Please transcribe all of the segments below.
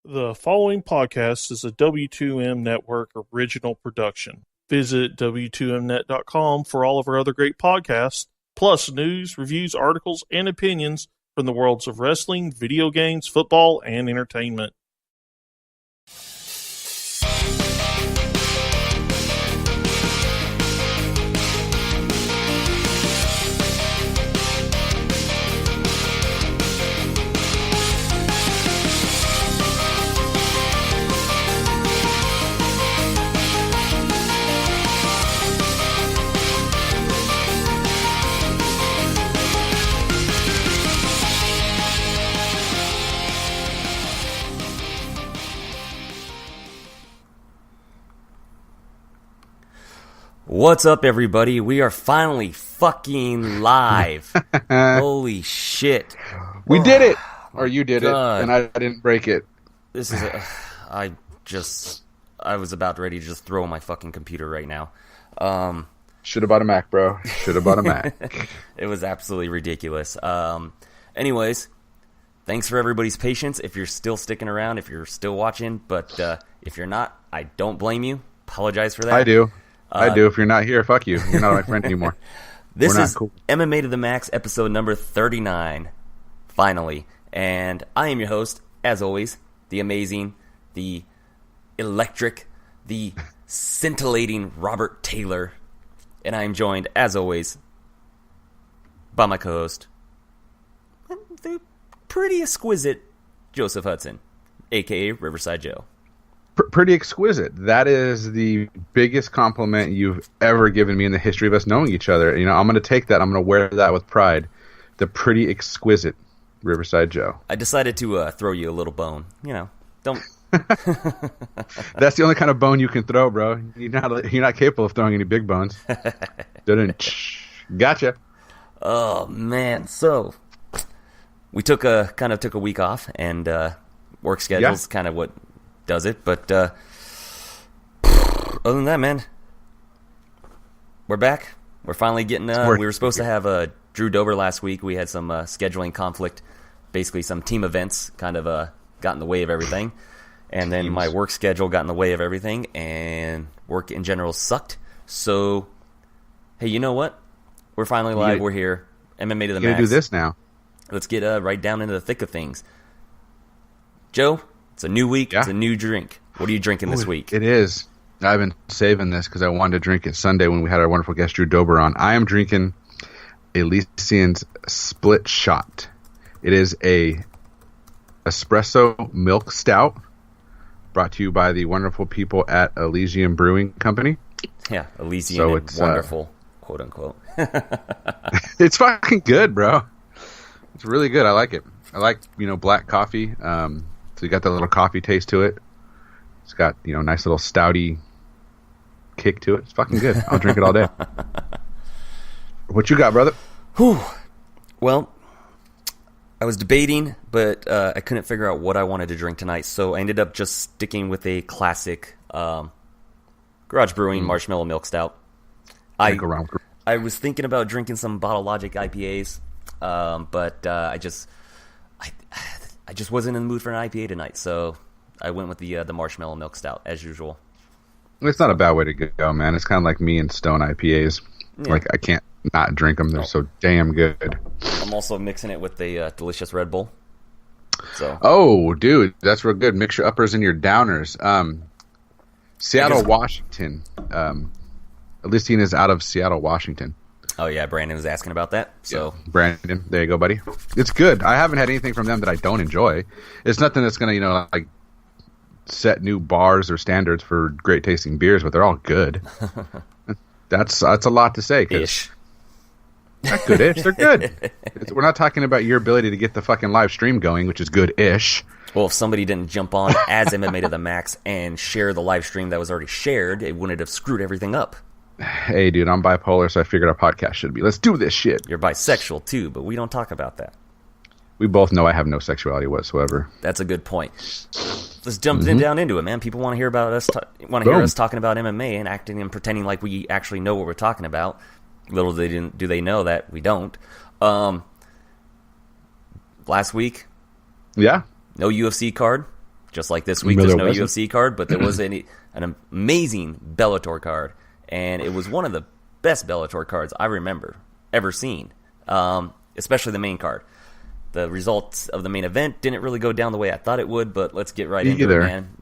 The following podcast is a W2M Network original production. Visit W2Mnet.com for all of our other great podcasts, plus news, reviews, articles, and opinions from the worlds of wrestling, video games, football, and entertainment. What's up, everybody? We are finally fucking live. Holy shit. We did it! Or you did God. it, and I didn't break it. This is I was about ready to just throw my fucking computer right now. Should have bought a Mac, bro. Should have bought a Mac. It was absolutely ridiculous. Anyways, thanks for everybody's patience. If you're still sticking around, if you're still watching, but if you're not, I don't blame you. Apologize for that. I do. If you're not here, fuck you. You're not my friend anymore. This is cool. MMA to the Max, episode number 39, finally. And I am your host, as always, the amazing, the electric, the scintillating Robert Taylor. And I am joined, as always, by my co-host, the pretty exquisite Joseph Hudson, a.k.a. Riverside Joe. Pretty exquisite. That is the biggest compliment you've ever given me in the history of us knowing each other. You know, I'm going to take that. I'm going to wear that with pride. The pretty exquisite Riverside Joe. I decided to throw you a little bone. You know, don't. That's the only kind of bone you can throw, bro. You're not capable of throwing any big bones. Gotcha. Oh man, so we took a week off, and work schedule's kind of what does it, but other than that, man, we're back. We're finally getting we were supposed to have Drew Dober last week. We had some scheduling conflict, basically some team events kind of got in the way of everything, and then my work schedule got in the way of everything, and work in general sucked. So hey, you know what, we're finally live. We're here. MMA to the Max. Do this now. Let's get right down into the thick of things. Joe, it's a new week. Yeah. It's a new drink. What are you drinking this week? It is. I've been saving this because I wanted to drink it Sunday when we had our wonderful guest Drew Dober on. I am drinking Elysian's Split Shot. It is a espresso milk stout brought to you by the wonderful people at Elysian Brewing Company. Yeah, Elysian, so it's wonderful, quote unquote. It's fucking good, bro. It's really good. I like it. I like, black coffee. So you got that little coffee taste to it. It's got, nice little stouty kick to it. It's fucking good. I'll drink it all day. What you got, brother? Whew. Well, I was debating, but I couldn't figure out what I wanted to drink tonight, so I ended up just sticking with a classic Garage Brewing Marshmallow Milk Stout. I was thinking about drinking some Bottle Logic IPAs, but I just wasn't in the mood for an IPA tonight, so I went with the Marshmallow Milk Stout, as usual. It's not a bad way to go, man. It's kind of like me and Stone IPAs. Yeah. Like, I can't not drink them. They're so damn good. I'm also mixing it with a delicious Red Bull. So. Oh, dude, that's real good. Mix your uppers and your downers. Seattle, Washington. Elysian is out of Seattle, Washington. Oh, yeah, Brandon was asking about that. So yeah. Brandon, there you go, buddy. It's good. I haven't had anything from them that I don't enjoy. It's nothing that's going to, like, set new bars or standards for great tasting beers, but they're all good. That's a lot to say. Ish. Not good-ish. They're good. We're not talking about your ability to get the fucking live stream going, which is good-ish. Well, if somebody didn't jump on as MMA to the Max and share the live stream that was already shared, it wouldn't have screwed everything up. Hey, dude, I'm bipolar, so I figured our podcast should be. Let's do this shit. You're bisexual, too, but we don't talk about that. We both know I have no sexuality whatsoever. That's a good point. Let's jump down into it, man. People want to hear about us. Want to hear us talking about MMA and acting and pretending like we actually know what we're talking about. Little do they know that we don't. Last week, yeah, no UFC card. Just like this week, there's no UFC card, but there was an amazing Bellator card, and it was one of the best Bellator cards I remember ever seen, especially the main card. The results of the main event didn't really go down the way I thought it would, but let's get right into it, man.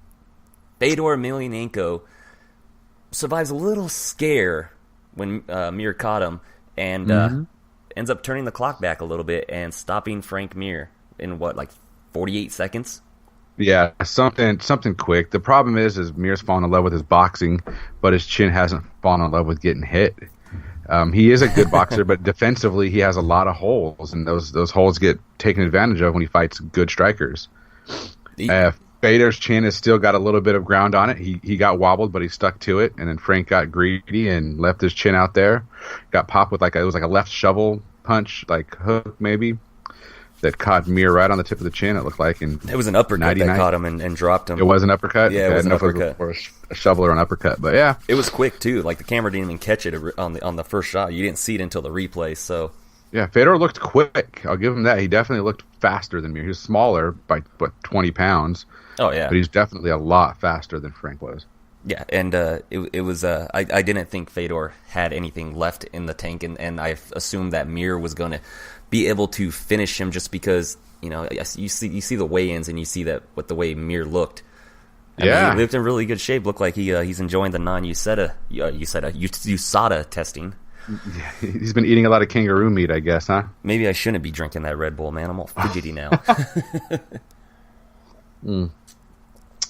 Fedor Emelianenko survives a little scare when Mir caught him, and ends up turning the clock back a little bit and stopping Frank Mir in, 48 seconds? Yeah, something quick. The problem is Mir's fallen in love with his boxing, but his chin hasn't fallen in love with getting hit. He is a good boxer, but defensively he has a lot of holes, and those holes get taken advantage of when he fights good strikers. Fedor's chin has still got a little bit of ground on it. He got wobbled, but he stuck to it, and then Frank got greedy and left his chin out there. Got popped with it was like a left shovel punch, like hook maybe, that caught Mir right on the tip of the chin, it looked like. And it was an uppercut that caught him and dropped him. It was an uppercut? Yeah, it was an uppercut. Or a shovel or an uppercut, but yeah. It was quick, too. Like, the camera didn't even catch it on the first shot. You didn't see it until the replay, so... Yeah, Fedor looked quick. I'll give him that. He definitely looked faster than Mir. He was smaller by, 20 pounds. Oh, yeah. But he's definitely a lot faster than Frank was. Yeah, and it was... I didn't think Fedor had anything left in the tank, and I assumed that Mir was going to be able to finish him just because... you see the weigh-ins and you see that what the way Mir looked. I mean, he looked in really good shape. Looked like he's enjoying the USADA testing. Yeah, he's been eating a lot of kangaroo meat, I guess, huh? Maybe I shouldn't be drinking that Red Bull, man. I'm all fidgety now.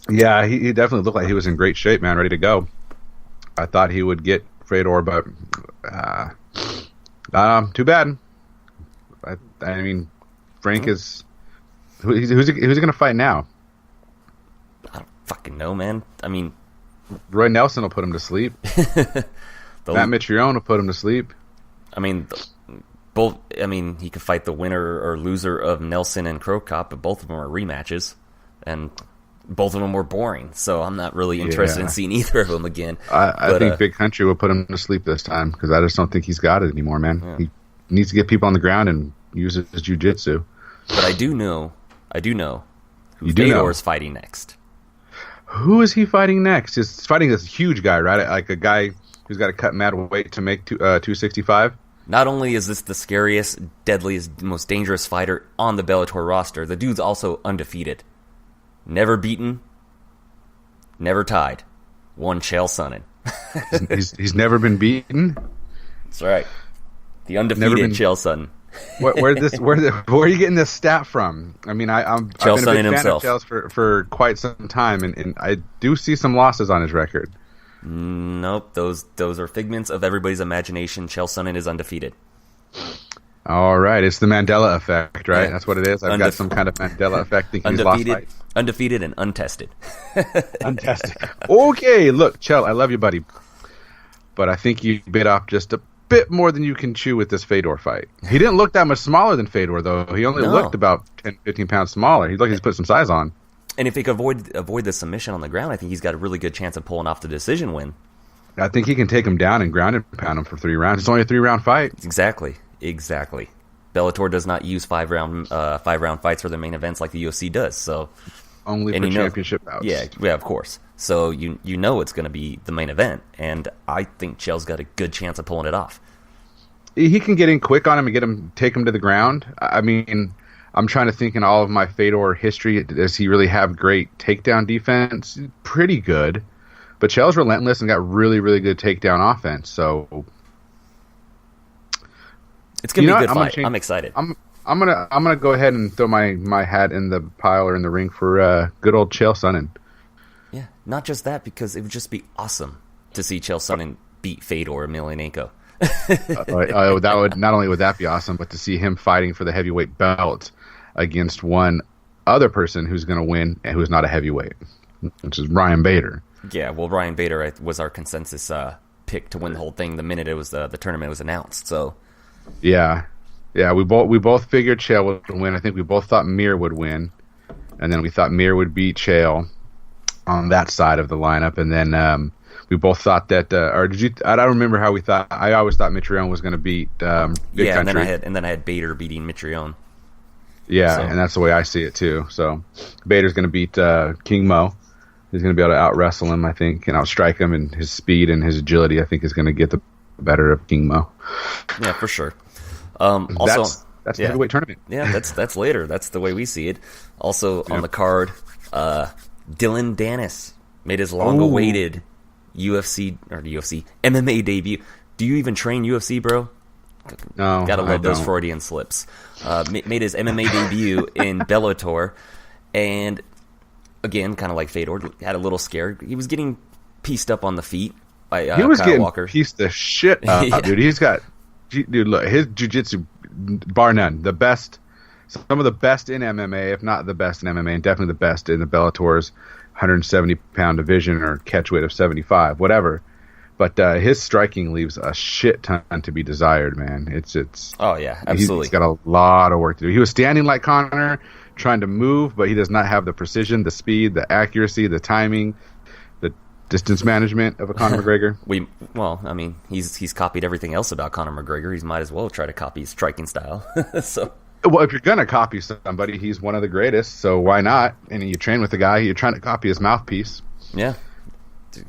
Yeah, he definitely looked like he was in great shape, man, ready to go. I thought he would get Fedor, but too bad. I mean, Frank is... Who's he going to fight now? I don't fucking know, man. I mean... Roy Nelson will put him to sleep. Matt Mitrione will put him to sleep. I mean, he could fight the winner or loser of Nelson and Crow Cop, but both of them are rematches. And both of them were boring, so I'm not really interested in seeing either of them again. I think Big Country will put him to sleep this time, because I just don't think he's got it anymore, man. Yeah. He needs to get people on the ground and use his jiu-jitsu. But I do know who Fedor is fighting next. Who is he fighting next? He's fighting this huge guy, right? Like a guy who's got to cut mad weight to make 265. Not only is this the scariest, deadliest, most dangerous fighter on the Bellator roster, the dude's also undefeated. Never beaten, never tied. One Chael Sonnen. he's never been beaten? That's right. The undefeated Chael Sonnen. Where are you getting this stat from? I mean, I've been a big fan of Chael's for quite some time, and I do see some losses on his record. Nope, those are figments of everybody's imagination. Chael Sonnen is undefeated. All right, it's the Mandela effect, right? Yeah. That's what it is. I've got some kind of Mandela effect thinking he's lost fights. Undefeated and untested. Untested. Okay, look, Chael, I love you, buddy, but I think you bit off just a bit more than you can chew with this Fedor fight. He didn't look that much smaller than Fedor, though. He only looked about 10, 15 pounds smaller. He looked like he's put some size on. And if he could avoid the submission on the ground, I think he's got a really good chance of pulling off the decision win. I think he can take him down and ground and pound him for 3 rounds. It's only a 3-round fight. Exactly. Bellator does not use 5-round fights for their main events like the UFC does. So only for championship bouts. Yeah, of course. So you know it's going to be the main event, and I think Chael's got a good chance of pulling it off. He can get in quick on him and take him to the ground. I mean, I'm trying to think in all of my Fedor history, does he really have great takedown defense? Pretty good. But Chael's relentless and got really, really good takedown offense. So it's gonna be a good fight. I'm excited. I'm gonna go ahead and throw my hat in the pile or in the ring for good old Chael Sonnen. Yeah, not just that, because it would just be awesome to see Chael Sonnen beat Fedor Emelianenko. That would not only would that be awesome, but to see him fighting for the heavyweight belt against one other person who's going to win and who's not a heavyweight, which is Ryan Bader. Yeah, well, Ryan Bader was our consensus pick to win the whole thing the minute it was the tournament was announced. So yeah, we both figured Chael would win. I think we both thought Mir would win, and then we thought Mir would beat Chael on that side of the lineup, and then we both thought that, or did you? I don't remember how we thought. I always thought Mitrione was going to beat Big Country. and then I had Bader beating Mitrione. Yeah, So- and that's the way I see it too. So Bader's going to beat King Mo. He's going to be able to out wrestle him, I think, and outstrike him. And his speed and his agility, I think, is going to get the better of King Mo. Yeah, for sure. Also, that's the heavyweight tournament. Yeah, that's later. That's the way we see it. Also on the card, Dylan Dennis made his long-awaited MMA debut. Do you even train UFC, bro? No, Gotta I love those don't. Freudian slips. Made his MMA debut in Bellator, and again, kind of like Fedor, had a little scare. He was getting pieced up on the feet by He was Kyle getting Walker. pieced the shit up, Yeah. dude. Dude, look, his jiu-jitsu, bar none, the best, some of the best in MMA, if not the best in MMA, and definitely the best in the Bellator's 170-pound division or catch weight of 75, whatever. But his striking leaves a shit ton to be desired, man. It's. Oh yeah, absolutely. He's got a lot of work to do. He was standing like Conor, trying to move, but he does not have the precision, the speed, the accuracy, the timing, the distance management of a Conor McGregor. I mean, he's copied everything else about Conor McGregor. He might as well try to copy his striking style. So, Well, if you're gonna copy somebody, he's one of the greatest. So why not? And you train with the guy, you're trying to copy his mouthpiece. yeah,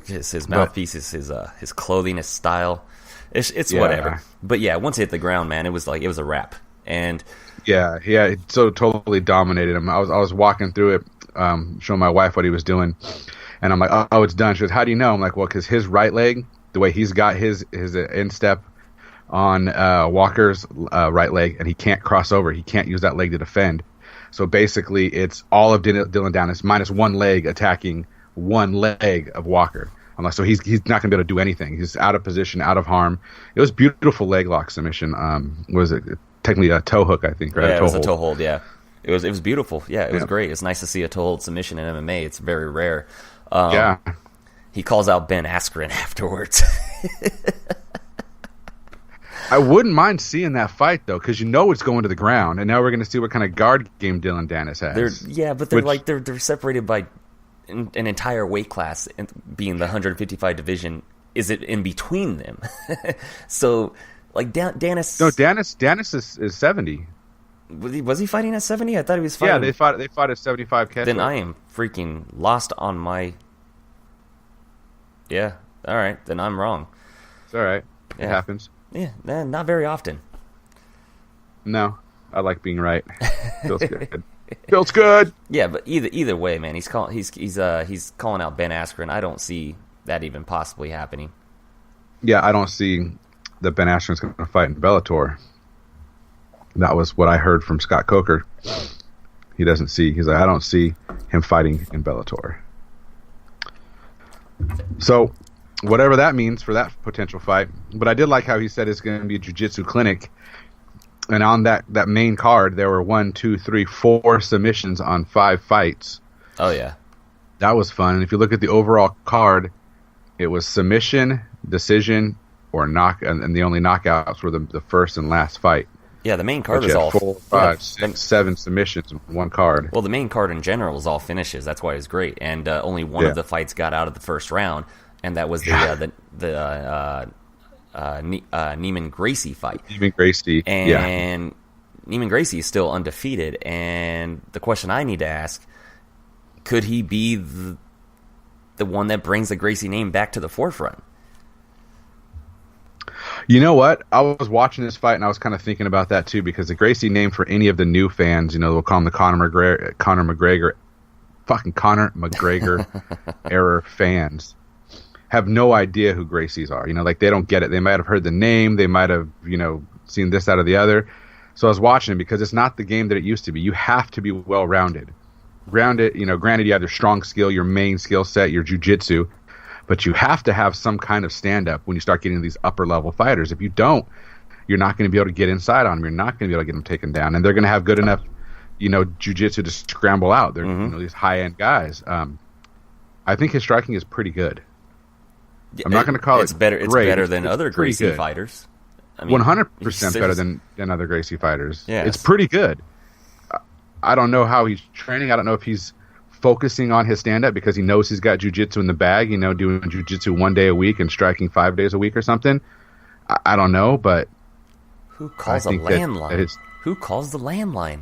his mouthpiece, his clothing, his style. It's whatever. But yeah, once it hit the ground, man, it was a wrap. And Yeah, it so totally dominated him. I was walking through it, showing my wife what he was doing, and I'm like, oh, it's done. She goes, how do you know? I'm like, well, because his right leg, the way he's got his instep on Walker's right leg, and he can't cross over. He can't use that leg to defend. So basically, it's all of Dylan Dennis minus one leg attacking one leg of Walker. I'm like, so he's not gonna be able to do anything. He's out of position, out of harm. It was beautiful leg lock submission. Was it technically a toe hook? I think, right? yeah, it was a toe hold. Yeah, it was beautiful. Yeah, it was great. It's nice to see a toe hold submission in MMA. It's very rare. Yeah. He calls out Ben Askren afterwards. I wouldn't mind seeing that fight though, because you know it's going to the ground, and now we're going to see what kind of guard game Dylan Dennis has. They're separated by an entire weight class, and being the 155 division. Is it in between them? So, like Dennis. No, Dennis is 70. Was he fighting at 70? I thought he was fighting. Yeah, they fought at 75 catch Then weight. I am freaking lost on my. Yeah. All right. Then I'm wrong. It's all right. Yeah. It happens. Yeah. Not very often. No, I like being right. Feels good. Feels good. Yeah, but either way, man, he's calling out Ben Askren. I don't see that even possibly happening. Yeah, I don't see that Ben Askren's going to fight in Bellator. That was what I heard from Scott Coker. He's like, I don't see him fighting in Bellator. So, whatever that means for that potential fight. But I did like how he said it's going to be a jiu-jitsu clinic. And on that main card, there were 4 submissions on 5 fights. Oh, yeah. That was fun. And if you look at the overall card, it was submission, decision, or knock. And the only knockouts were the first and last fight. Yeah, the main card Which is had all 4, 5, 6, 7 submissions in one card. Well, the main card in general is all finishes. That's why it's great. And only one of the fights got out of the first round, and that was the Neiman Gracie fight. Neiman Gracie, and Neiman Gracie is still undefeated. And the question I need to ask: could he be the one that brings the Gracie name back to the forefront? You know what? I was watching this fight and I was kind of thinking about that too, because the Gracie name, for any of the new fans, we'll call him the Conor McGregor era fans, have no idea who Gracies are. They don't get it. They might have heard the name. They might have, seen this out of the other. So I was watching it because it's not the game that it used to be. You have to be well-rounded. Granted, you have your strong skill, your main skill set, your jiu-jitsu, but you have to have some kind of stand-up when you start getting these upper-level fighters. If you don't, you're not going to be able to get inside on them. You're not going to be able to get them taken down. And they're going to have good enough, jiu-jitsu to scramble out. They're these high-end guys. I think his striking is pretty good. I'm not going to call it better. Great. It's better than other Gracie good. fighters. I mean, 100% better than other Gracie fighters. Yes. It's pretty good. I don't know how he's training. I don't know if he's focusing on his stand-up because he knows he's got jiu-jitsu in the bag, doing jiu-jitsu 1 day a week and striking 5 days a week or something. I don't know, but who calls a landline? Who calls the landline?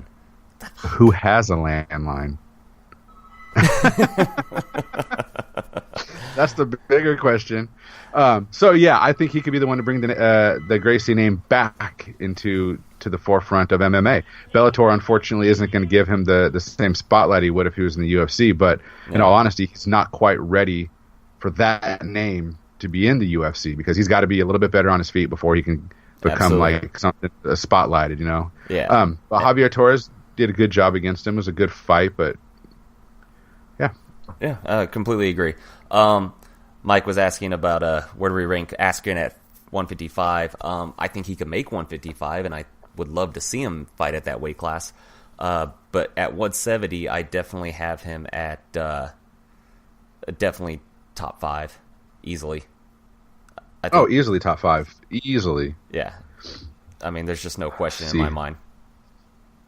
Who has a landline? That's the bigger question. So yeah, I think he could be the one to bring the Gracie name back to the forefront of MMA. Bellator, unfortunately, isn't going to give him the same spotlight he would if he was in the UFC. But in all honesty, he's not quite ready for that name to be in the UFC because he's got to be a little bit better on his feet before he can become like something spotlighted. Yeah. But Javier Torres did a good job against him. It was a good fight, but yeah. Yeah, I completely agree. Mike was asking about where do we rank Askren at 155. I think he could make 155, and I would love to see him fight at that weight class. But at 170, I definitely have him at definitely top 5, easily. Easily top 5. Easily. Yeah. I mean, there's just no question in my mind.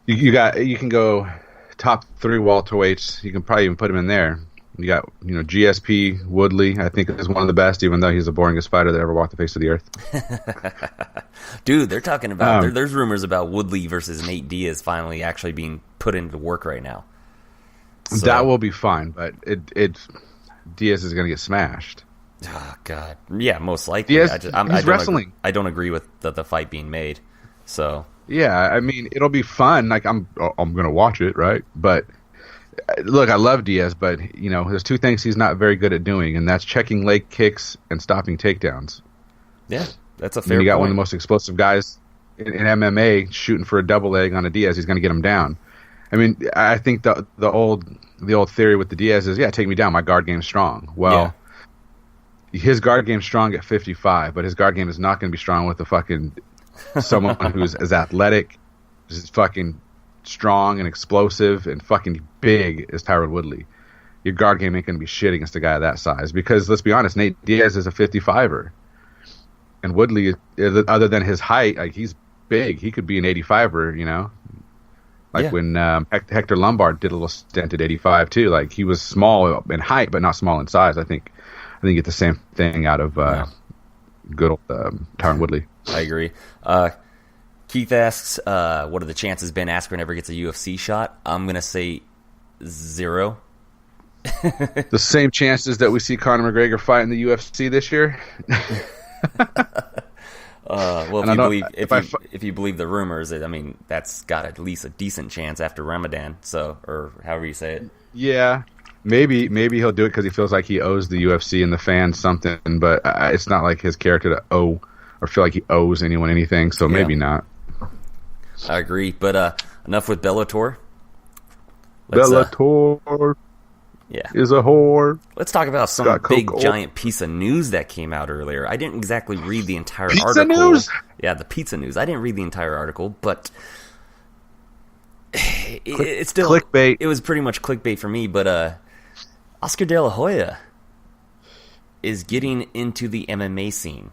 You can go top 3 welterweights. You can probably even put him in there. You got, GSP Woodley, I think is one of the best, even though he's the boringest fighter that ever walked the face of the earth. Dude, they're talking about there's rumors about Woodley versus Nate Diaz finally actually being put into work right now. So, that will be fine, but Diaz is going to get smashed. Oh God, yeah, most likely. Diaz, he's wrestling. I don't agree with the fight being made. So yeah, I mean, it'll be fun. Like I'm going to watch it, right? But look, I love Diaz, but there's 2 things he's not very good at doing, and that's checking leg kicks and stopping takedowns. Yeah, that's a fair point. You got one of the most explosive guys in MMA shooting for a double leg on a Diaz. He's going to get him down. I mean, I think the old theory with the Diaz is, take me down. My guard game's strong. Well, his guard game's strong at 55, but his guard game is not going to be strong with someone who's as athletic, as fucking strong and explosive and fucking big as Tyron Woodley. Your guard game ain't going to be shit against a guy of that size because, let's be honest, Nate Diaz is a 55er. And Woodley, other than his height, like, he's big. He could be an 85er, when Hector Lombard did a little stint at 85 too. Like, he was small in height but not small in size. I think you get the same thing out of good old Tyron Woodley. I agree. Keith asks, what are the chances Ben Askren ever gets a UFC shot? I'm going to say 0. The same chances that we see Conor McGregor fight in the UFC this year? Well, if you believe the rumors, I mean, that's got at least a decent chance after Ramadan, or however you say it. Yeah, maybe he'll do it because he feels like he owes the UFC and the fans something, but it's not like his character to owe or feel like he owes anyone anything, so maybe not. I agree, but enough with Bellator. Bellator is a whore. Let's talk about some big giant piece of news that came out earlier. I didn't exactly read the entire article. News? Yeah, the pizza news. I didn't read the entire article, but it's still clickbait. It was pretty much clickbait for me, but Oscar De La Hoya is getting into the MMA scene.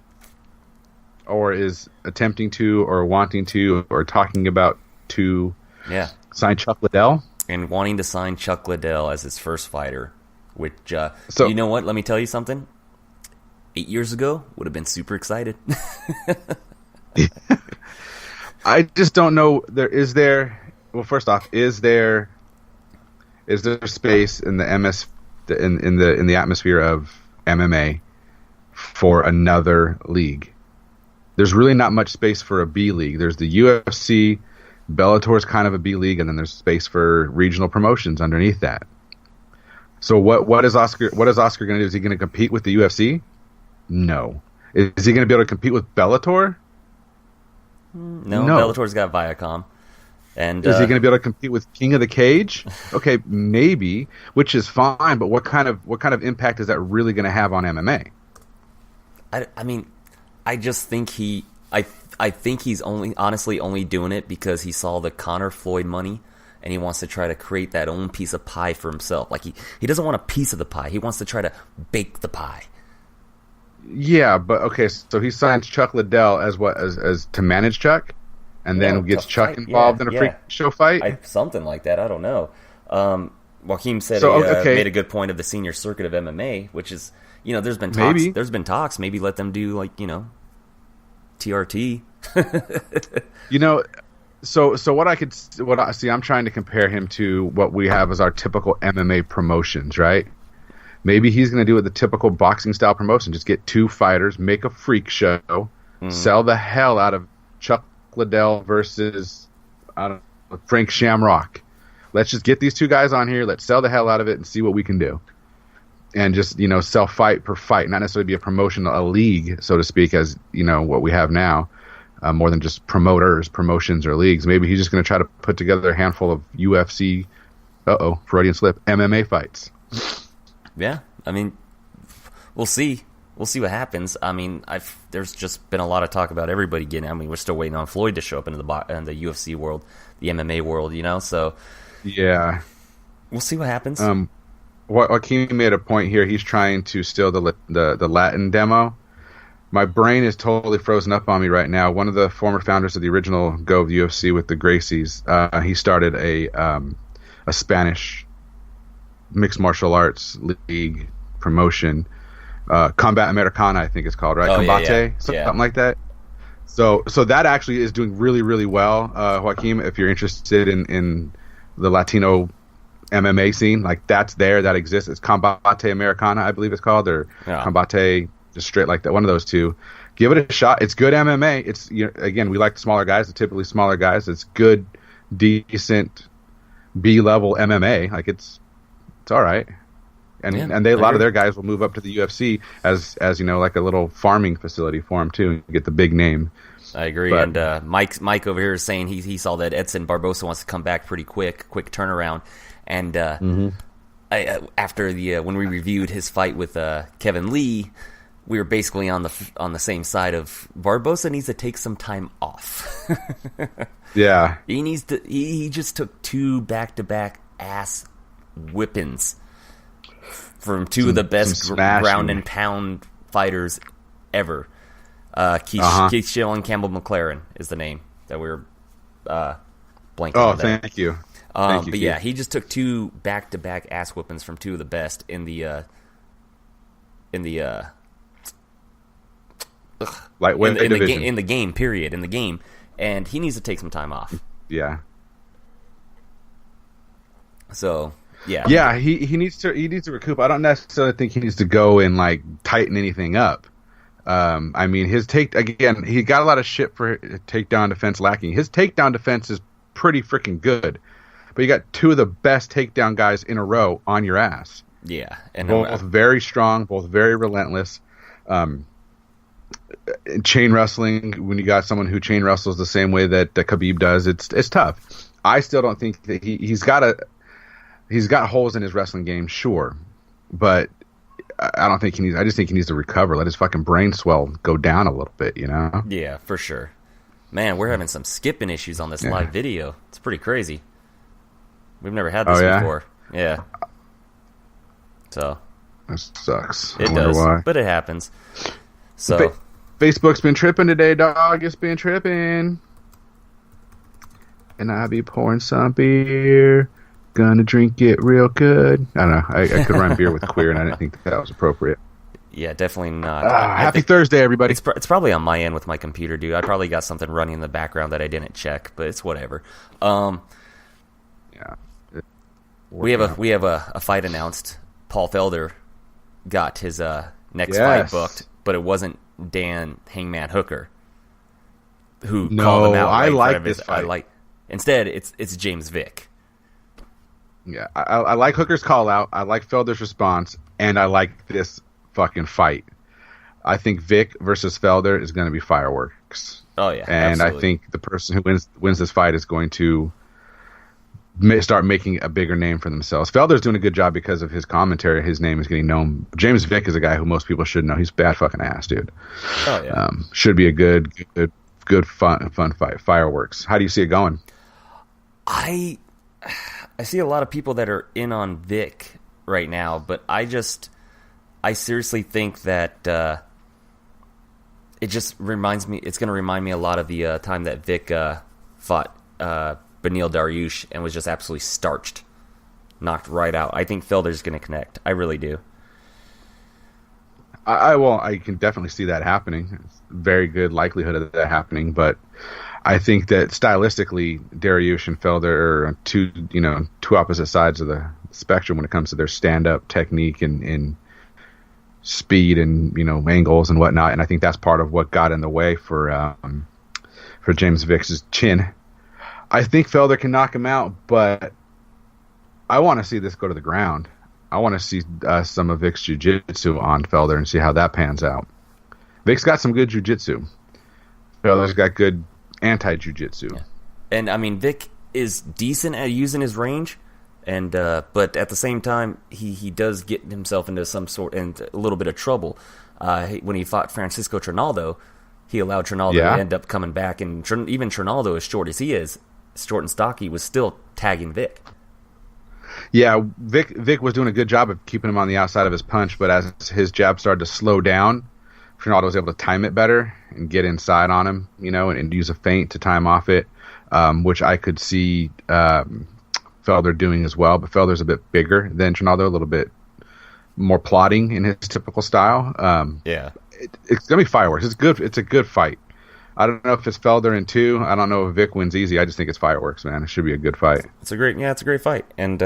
Or is attempting to, or wanting to, or talking about to sign Chuck Liddell. And wanting to sign Chuck Liddell as his first fighter. Which, so, you know what? Let me tell you something. 8 years ago, would have been super excited. I just don't know. Well, first off, is there space in the in the atmosphere of MMA for another league? There's really not much space for a B league. There's the UFC, Bellator is kind of a B league, and then there's space for regional promotions underneath that. So what is Oscar going to do? Is he going to compete with the UFC? No. Is he going to be able to compete with Bellator? No. Bellator's got Viacom. And is he going to be able to compete with King of the Cage? Okay, maybe, which is fine. But what kind of impact is that really going to have on MMA? I mean, I just think I think he's honestly only doing it because he saw the Conor Floyd money and he wants to try to create that own piece of pie for himself. Like he doesn't want a piece of the pie. He wants to try to bake the pie. Yeah, but okay, so he signs Chuck Liddell as to manage Chuck, and then gets Chuck involved in a freak show fight? Something like that. I don't know. Joaquin said made a good point of the senior circuit of MMA, which is, there's been talks. Maybe. There's been talks. Maybe let them do TRT. So I'm trying to compare him to what we have as our typical MMA promotions, right? Maybe he's going to do it the typical boxing style promotion. Just get 2 fighters, make a freak show, sell the hell out of Chuck Liddell versus I don't know, Frank Shamrock. Let's just get these 2 guys on here. Let's sell the hell out of it and see what we can do. And just, sell fight per fight, not necessarily be a promotion, a league, so to speak, as, what we have now. More than just promotions, or leagues. Maybe he's just going to try to put together a handful of UFC, Freudian slip, MMA fights. Yeah, I mean, we'll see. We'll see what happens. I mean, there's just been a lot of talk about everybody getting. I mean, we're still waiting on Floyd to show up into the UFC world, the MMA world, So yeah, we'll see what happens. Joaquin made a point here. He's trying to steal the Latin demo. My brain is totally frozen up on me right now. One of the former founders of the original Go of the UFC with the Gracies, he started a Spanish mixed martial arts league promotion, Combat Americana, I think it's called, right? Combate, something like that. So that actually is doing really, really well, Joaquin. If you're interested in the Latino MMA scene, like that exists. It's Combate Americana, I believe it's called, or Combate. Just straight like that, one of those 2. Give it a shot. It's good MMA. It's again, we like the smaller guys, the typically smaller guys. It's good, decent B-level MMA. Like it's all right. And a lot of their guys will move up to the UFC as like a little farming facility for them too, and get the big name. I agree. And Mike over here is saying he saw that Edson Barbosa wants to come back pretty quick turnaround. And after when we reviewed his fight with Kevin Lee, we were basically on the same side of Barbosa needs to take some time off. Yeah. He just took 2 back-to-back ass whippings from 2 of the best ground and pound fighters ever. Keith Schill and Campbell McLaren is the name that we were blanking on. Thank you. But Keith. Yeah, he just took 2 back-to-back ass whippings from 2 of the best in the lightweight division. In the game, and he needs to take some time off. Yeah. So yeah, he needs to recoup. I don't necessarily think he needs to go and like tighten anything up. I mean, his he got a lot of shit for takedown defense lacking. His takedown defense is pretty freaking good, but you got 2 of the best takedown guys in a row on your ass. Yeah, and both very strong, both very relentless. Chain wrestling, when you got someone who chain wrestles the same way that Khabib does, it's tough. I still don't think that he's got holes in his wrestling game, sure, but I don't think he needs. I just think he needs to recover. Let his fucking brain swell go down a little bit, Yeah, for sure. Man, we're having some skipping issues on this live video. It's pretty crazy. We've never had this before. Yeah. So that sucks. It does, why. But it happens. So Facebook's been tripping today, dog. It's been tripping. And I be pouring some beer. Gonna drink it real good. I don't know. I could rhyme beer with queer, and I didn't think that was appropriate. Yeah, definitely not. Happy Thursday, everybody. It's probably on my end with my computer, dude. I probably got something running in the background that I didn't check, but it's whatever. Yeah. We have a fight announced. Paul Felder got his next fight booked, but it wasn't Dan Hangman Hooker who called him out. I like this fight. Instead, it's James Vick. Yeah, I like Hooker's call out. I like Felder's response, and I like this fucking fight. I think Vick versus Felder is going to be fireworks. Oh yeah, and absolutely. I think the person who wins this fight is going to start making a bigger name for themselves. Felder's doing a good job because of his commentary. His name is getting known. James Vick is a guy who most people should know. He's bad fucking ass, dude. Oh yeah, should be a good fun fight. Fireworks. How do you see it going? I see a lot of people that are in on Vic right now, but I seriously think that it just reminds me. It's going to remind me a lot of the time that Vic fought Beneil Dariush and was just absolutely starched, knocked right out. I think Felder's going to connect. I really do. I can definitely see that happening. It's very good likelihood of that happening, but I think that stylistically, Dariush and Felder are two opposite sides of the spectrum when it comes to their stand-up technique and speed and angles and whatnot. And I think that's part of what got in the way for James Vick's chin. I think Felder can knock him out, but I want to see this go to the ground. I want to see some of Vick's jiu-jitsu on Felder and see how that pans out. Vick's got some good jiu-jitsu. Felder's got good anti-jiu-jitsu. Yeah. And, I mean, Vick is decent at using his range, and but at the same time, he does get himself into a little bit of trouble. When he fought Francisco Trinaldo, he allowed Trinaldo to end up coming back, and even Trinaldo, as short as he is, short and stocky, was still tagging Vick. Yeah, Vick was doing a good job of keeping him on the outside of his punch, but as his jab started to slow down, Trinaldo was able to time it better and get inside on him, and use a feint to time off it, which I could see Felder doing as well. But Felder's a bit bigger than Trinaldo, a little bit more plodding in his typical style. It's gonna be fireworks. It's good. It's a good fight. I don't know if it's Felder in 2. I don't know if Vick wins easy. I just think it's fireworks, man. It should be a good fight. It's a great fight. And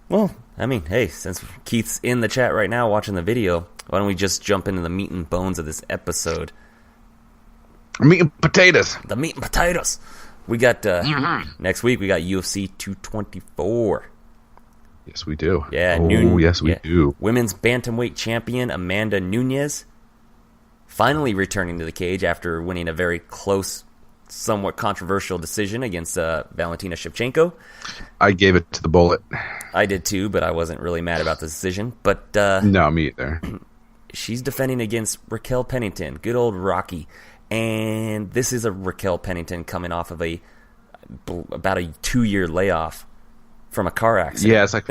well, I mean, hey, since Keith's in the chat right now watching the video, why don't we just jump into the meat and bones of this episode? Meat and potatoes. The meat and potatoes. We got next week. We got UFC 224. Yes, we do. Yeah. Yes, we do. Women's bantamweight champion Amanda Nunes finally returning to the cage after winning a very close, somewhat controversial decision against Valentina Shevchenko. I gave it to the bullet. I did too, but I wasn't really mad about the decision. But no, me either. She's defending against Raquel Pennington, good old Rocky. And this is a Raquel Pennington coming off of about a 2-year layoff from a car accident. Yeah, it's like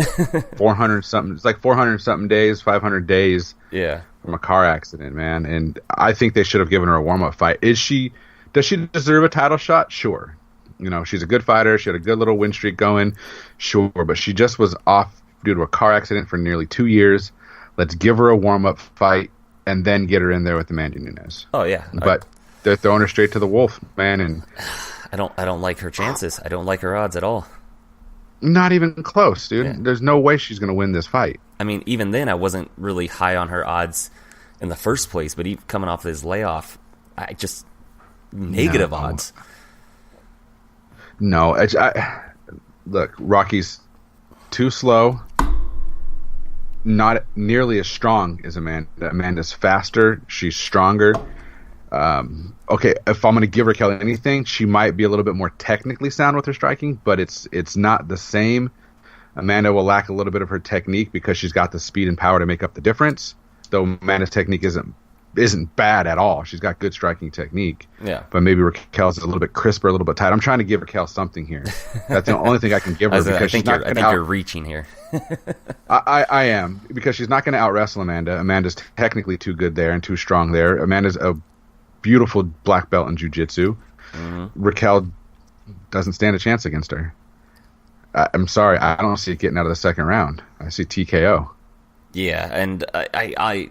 400 something. It's like 400 something days, 500 days. Yeah, from a car accident, man. And I think they should have given her a warm up fight. Does she deserve a title shot? Sure. She's a good fighter. She had a good little win streak going. Sure, but she just was off due to a car accident for nearly 2 years. Let's give her a warm up fight and then get her in there with Amanda Nunes. Oh yeah, but they're throwing her straight to the wolf, man. And I don't like her chances. I don't like her odds at all. Not even close, dude. Yeah. There's no way she's going to win this fight. I mean, even then, I wasn't really high on her odds in the first place, but even coming off this layoff, I just negative odds. No, look, Rocky's too slow, not nearly as strong as Amanda. Amanda's faster, she's stronger. Okay, if I'm going to give Raquel anything, she might be a little bit more technically sound with her striking, but it's not the same. Amanda will lack a little bit of her technique because she's got the speed and power to make up the difference. Though Amanda's technique isn't bad at all. She's got good striking technique. Yeah. But maybe Raquel's a little bit crisper, a little bit tight. I'm trying to give Raquel something here. That's the only thing I can give her because I think you're reaching here. I am, because she's not going to out-wrestle Amanda. Amanda's technically too good there and too strong there. Amanda's a beautiful black belt in jiu-jitsu. Mm-hmm. Raquel doesn't stand a chance against her. I'm sorry, I don't see it getting out of the second round. I see TKO. Yeah, and I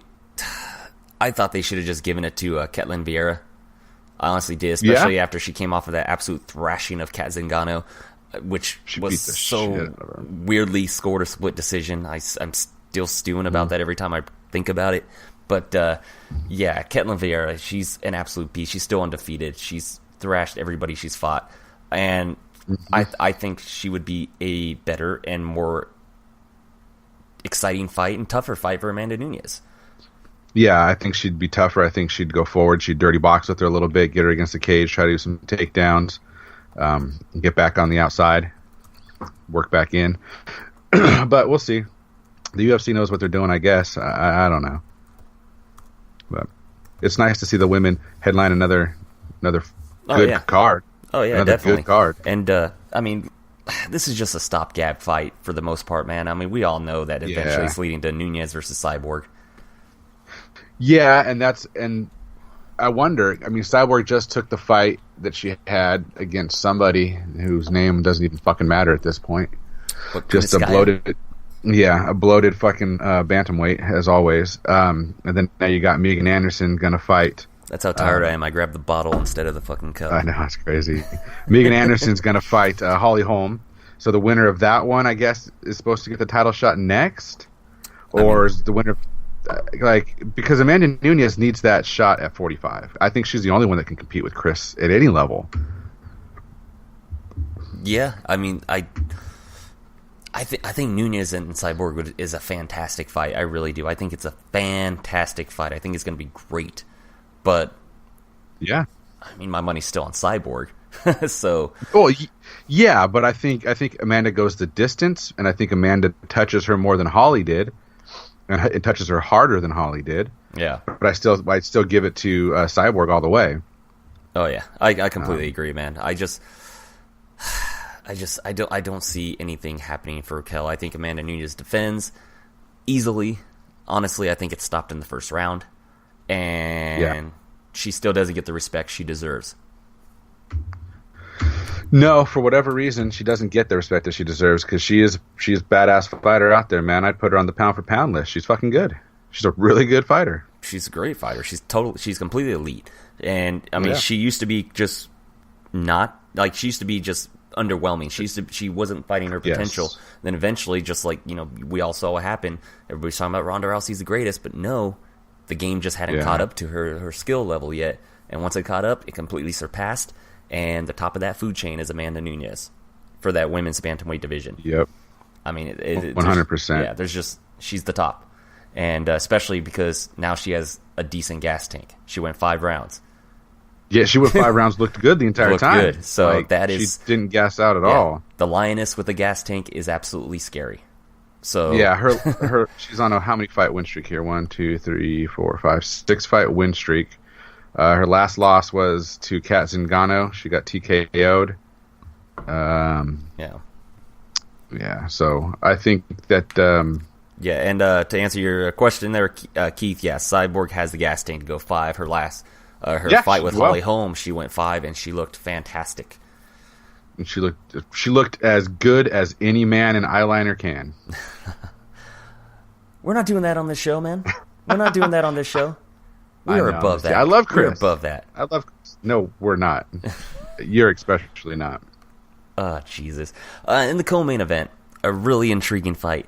thought they should have just given it to Ketlin Vieira. I honestly did, especially after she came off of that absolute thrashing of Kat Zingano, which was so weirdly scored a split decision. I'm still stewing about that every time I think about it. But, yeah, Ketlin Vieira, she's an absolute beast. She's still undefeated. She's thrashed everybody she's fought. And I think she would be a better and more exciting fight and tougher fight for Amanda Nunes. Yeah, I think she'd be tougher. I think she'd go forward. She'd dirty box with her a little bit, get her against the cage, try to do some takedowns, get back on the outside, work back in. But we'll see. The UFC knows what they're doing, I guess. I don't know. But it's nice to see the women headline another good card. Oh, yeah, another definitely. Good card. And, I mean, this is just a stopgap fight for the most part, man. I mean, we all know that eventually it's leading to Nunes versus Cyborg. Yeah, and I wonder, I mean, Cyborg just took the fight that she had against somebody whose name doesn't even fucking matter at this point. Just a bloated fucking bantamweight, as always. And then now you got Megan Anderson going to fight That's how tired I am. I grabbed the bottle instead of the fucking cup. I know, it's crazy. Megan Anderson's going to fight Holly Holm. So the winner of that one, I guess, is supposed to get the title shot next? Or is the winner... because Amanda Nunes needs that shot at 45. I think she's the only one that can compete with Chris at any level. Yeah, I mean, I think Nunes and Cyborg is a fantastic fight. I really do. I think it's a fantastic fight. I think it's going to be great. But yeah, I mean, my money's still on Cyborg. So, well, yeah, but I think Amanda goes the distance, and I think Amanda touches her more than Holly did, and it touches her harder than Holly did. Yeah, but I'd still give it to Cyborg all the way. Oh yeah, I completely agree, man. I don't see anything happening for Raquel. I think Amanda Nunes defends easily. Honestly, I think it's stopped in the first round, and she still doesn't get the respect she deserves. No, for whatever reason, she doesn't get the respect that she deserves because she's a badass fighter out there, man. I'd put her on the pound for pound list. She's fucking good. She's a really good fighter. She's a great fighter. She's completely elite. And I mean, she used to be just not like she used to be just underwhelming. She wasn't fighting her potential. Yes. Then eventually, just like we all saw what happened. Everybody's talking about Ronda Rousey's the greatest, but no, the game just hadn't caught up to her skill level yet. And once it caught up, it completely surpassed. And the top of that food chain is Amanda Nunes for that women's bantamweight division. Yep. I mean, 100%. Yeah, she's the top. And especially because now she has a decent gas tank. She went 5 rounds. Yeah, she went 5 rounds, looked good the entire time. Good. So she didn't gas out at all. The lioness with the gas tank is absolutely scary. So yeah, her she's on a how many fight win streak here? 1, 2, 3, 4, 5, 6 fight win streak. Her last loss was to Kat Zingano. She got TKO'd. Yeah. So I think that. And to answer your question there, Keith, Cyborg has the gas tank to go 5. Her last fight with Holly Holm, she went 5, and she looked fantastic. And she looked as good as any man in eyeliner can. We're not doing that on this show, man. We're not doing that on this show. We are above that. I love Chris. We're above that. I love Chris. No, we're not. You're especially not. Oh, Jesus. In the co-main event, a really intriguing fight.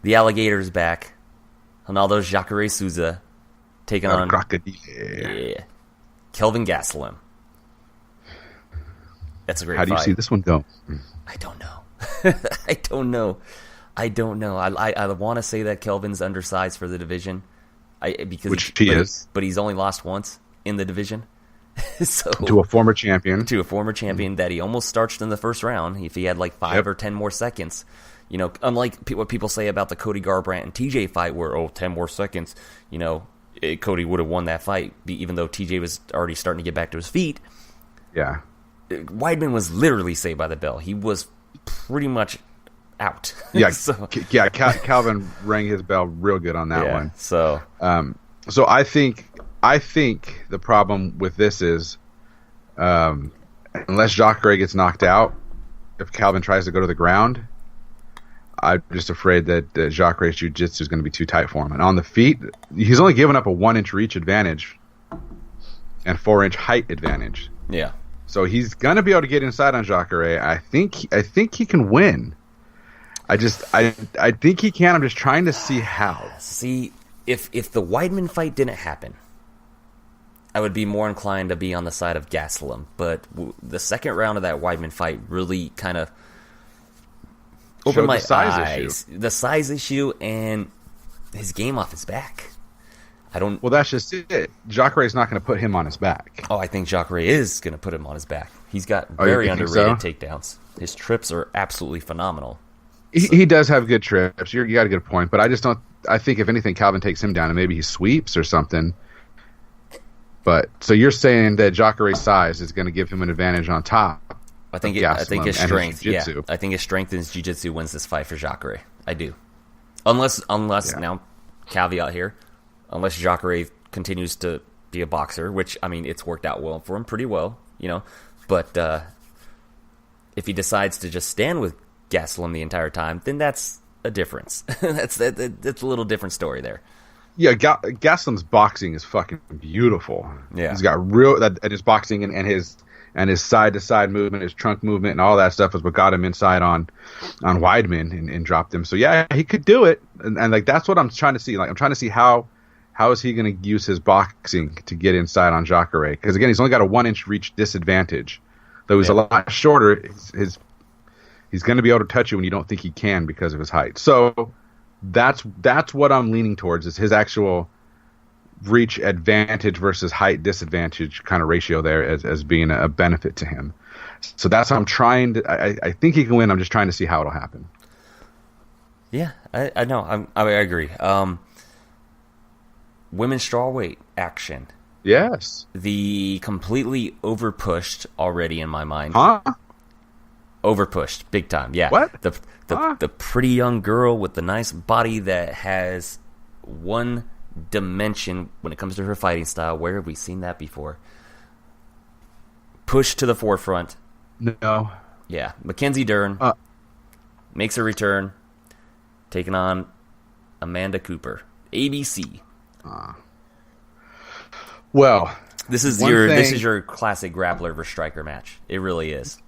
The Alligator's back. Ronaldo Jacare Souza taking on Kelvin Gastelum. That's a great fight. How do you see this one go? I don't know. I don't know. I want to say that Kelvin's undersized for the division. Which he is. But he's only lost once in the division. To a former champion. That he almost starched in the first round if he had like 5 or 10 more seconds. Unlike what people say about the Cody Garbrandt and TJ fight where, 10 more seconds, Cody would have won that fight, even though TJ was already starting to get back to his feet. Yeah. Weidman was literally saved by the bell. He was pretty much out. Yeah, Calvin rang his bell real good on that one. So I think the problem with this is, unless Jacare gets knocked out, if Calvin tries to go to the ground, I'm just afraid that Jacare's jiu-jitsu is going to be too tight for him. And on the feet, he's only given up a 1-inch reach advantage and 4-inch height advantage. Yeah. So he's going to be able to get inside on Jacare. I think he can win. I think he can. I'm just trying to see how. See, if the Weidman fight didn't happen, I would be more inclined to be on the side of Gastelum. But the second round of that Weidman fight really kind of opened my eyes. The size issue and his game off his back. Well, that's just it. Jacare's not going to put him on his back. Oh, I think Jacare is going to put him on his back. He's got very underrated takedowns. His trips are absolutely phenomenal. He does have good trips. You got a good point, but I just don't. I think if anything, Calvin takes him down, and maybe he sweeps or something. But so you're saying that Jacare's size is going to give him an advantage on top? I think his strength. I think his strength and his jiu-jitsu wins this fight for Jacare. I do. Unless now, caveat here, unless Jacare continues to be a boxer, which I mean, it's worked out well for him, pretty well, But if he decides to just stand with Gastelum the entire time, then that's a difference. that's a little different story there. Yeah, Gastelum's boxing is fucking beautiful. Yeah, he's got and his boxing and his side to side movement, his trunk movement, and all that stuff is what got him inside on Weidman and dropped him. So yeah, he could do it, and like that's what I'm trying to see. Like I'm trying to see how is he going to use his boxing to get inside on Jacare? Because again, he's only got a 1-inch reach disadvantage, though he's a lot shorter. He's going to be able to touch you when you don't think he can because of his height. So that's what I'm leaning towards, is his actual reach advantage versus height disadvantage kind of ratio there as being a benefit to him. So that's how I'm trying to. I think he can win. I'm just trying to see how it'll happen. Yeah, I know. I agree. Women's strawweight action. Yes. The completely overpushed already in my mind. Huh? Overpushed, big time. Yeah. What? The pretty young girl with the nice body that has one dimension when it comes to her fighting style. Where have we seen that before? Pushed to the forefront. No. Yeah. Mackenzie Dern makes a return, taking on Amanda Cooper. ABC. Well, this is your classic grappler versus striker match. It really is.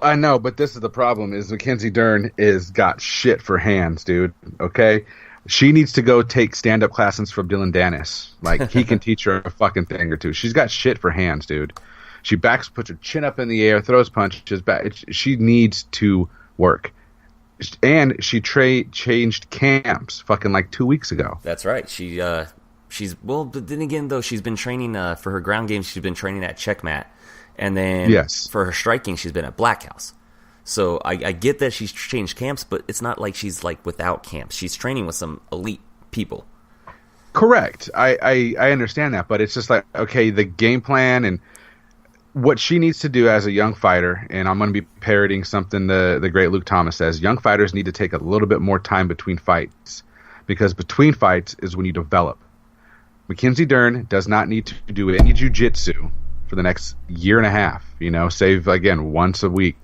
I know, but this is the problem: is Mackenzie Dern is got shit for hands, dude. Okay, she needs to go take stand-up classes from Dylan Dennis. Like he can teach her a fucking thing or two. She's got shit for hands, dude. She puts her chin up in the air, throws punches back. She needs to work. And she changed camps fucking like 2 weeks ago. That's right. But then again, though, she's been training for her ground game. She's been training at Checkmat. And then for her striking, she's been at Black House. So I get that she's changed camps, but it's not like she's like without camps. She's training with some elite people. Correct. I understand that, but it's just like, okay, the game plan and what she needs to do as a young fighter, and I'm going to be parroting something the great Luke Thomas says, young fighters need to take a little bit more time between fights, because between fights is when you develop. Mackenzie Dern does not need to do any jiu-jitsu for the next year and a half, save, again, once a week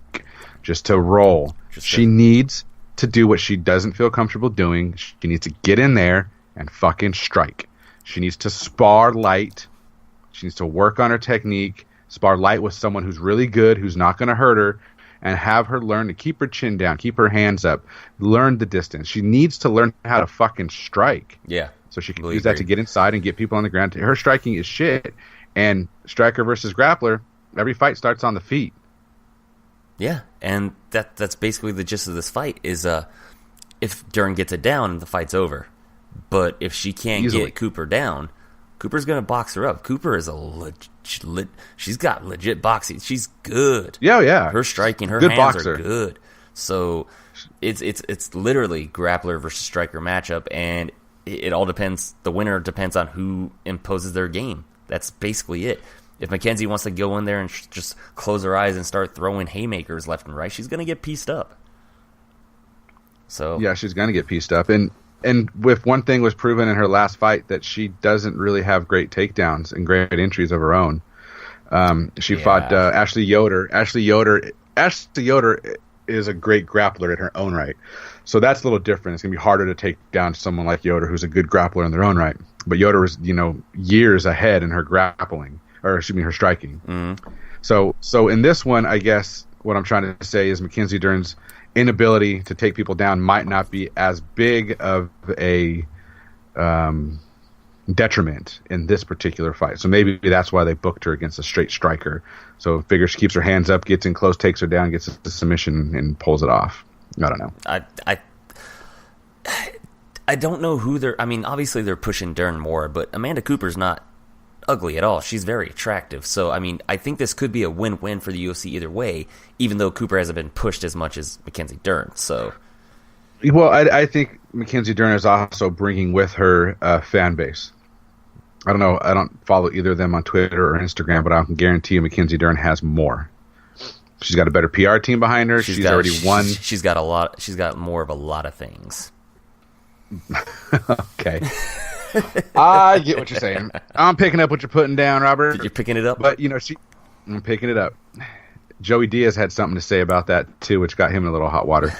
just to roll. She needs to do what she doesn't feel comfortable doing. She needs to get in there and fucking strike. She needs to spar light. She needs to work on her technique, spar light with someone who's really good, who's not going to hurt her, and have her learn to keep her chin down, keep her hands up, learn the distance. She needs to learn how to fucking strike. Yeah. So she can use that to get inside and get people on the ground. Her striking is shit. And striker versus grappler, every fight starts on the feet. Yeah, and that's basically the gist of this fight is if Dern gets it down, the fight's over. But if she can't get Cooper down, Cooper's going to box her up. Cooper is she's got legit boxing. She's good. Yeah. Her striking, her good hands boxer. are good. So it's literally grappler versus striker matchup, and it all depends. The winner depends on who imposes their game. That's basically it. If Mackenzie wants to go in there and just close her eyes and start throwing haymakers left and right, she's going to get pieced up. So yeah, she's going to get pieced up. And if one thing was proven in her last fight, that she doesn't really have great takedowns and great entries of her own. She fought Ashley Yoder. Ashley Yoder is a great grappler in her own right. So that's a little different. It's going to be harder to take down someone like Yoder, who's a good grappler in their own right. But Yoder was, years ahead in her grappling, or excuse me, her striking. Mm-hmm. So in this one, I guess what I'm trying to say is Mackenzie Dern's inability to take people down might not be as big of a detriment in this particular fight. So maybe that's why they booked her against a straight striker. So figures she keeps her hands up, gets in close, takes her down, gets a submission, and pulls it off. I don't know. I don't know who they're... I mean, obviously they're pushing Dern more, but Amanda Cooper's not ugly at all. She's very attractive. So, I mean, I think this could be a win-win for the UFC either way, even though Cooper hasn't been pushed as much as Mackenzie Dern. So, well, I think Mackenzie Dern is also bringing with her fan base. I don't know. I don't follow either of them on Twitter or Instagram, but I can guarantee you Mackenzie Dern has more. She's got a better PR team behind her. She's already won. She's got a lot. She's got more of a lot of things. Okay. I get what you're saying. I'm picking up what you're putting down, Robert. You're picking it up? But, I'm picking it up. Joey Diaz had something to say about that, too, which got him in a little hot water.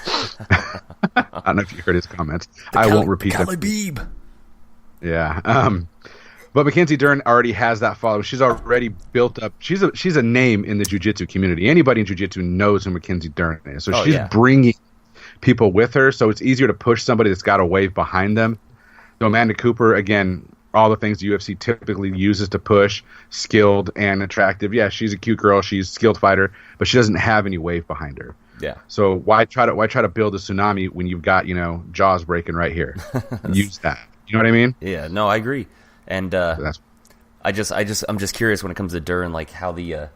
I don't know if you heard his comments. I won't repeat them. Beeb. Yeah. But Mackenzie Dern already has that following. She's already built up. She's a name in the jiu-jitsu community. Anybody in jiu-jitsu knows who Mackenzie Dern is. So she's bringing people with her. So it's easier to push somebody that's got a wave behind them. So Amanda Cooper, again, all the things the UFC typically uses to push, skilled and attractive. Yeah, she's a cute girl. She's a skilled fighter, but she doesn't have any wave behind her. Yeah. So why try to build a tsunami when you've got, jaws breaking right here? Use that. You know what I mean? Yeah. No, I agree. And I'm just curious when it comes to Dern, like how the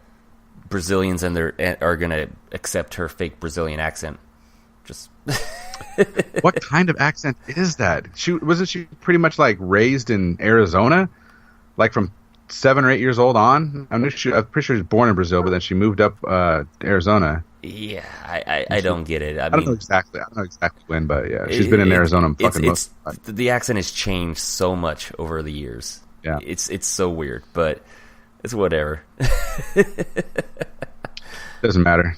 Brazilians are gonna accept her fake Brazilian accent. Just what kind of accent is that? Wasn't she pretty much like raised in Arizona, like from 7 or 8 years old on? I'm pretty sure she was born in Brazil, but then she moved up to Arizona. Yeah, I don't get it. I don't know exactly when, but yeah, she's been in Arizona most. The accent has changed so much over the years. Yeah, it's so weird, but it's whatever. Doesn't matter.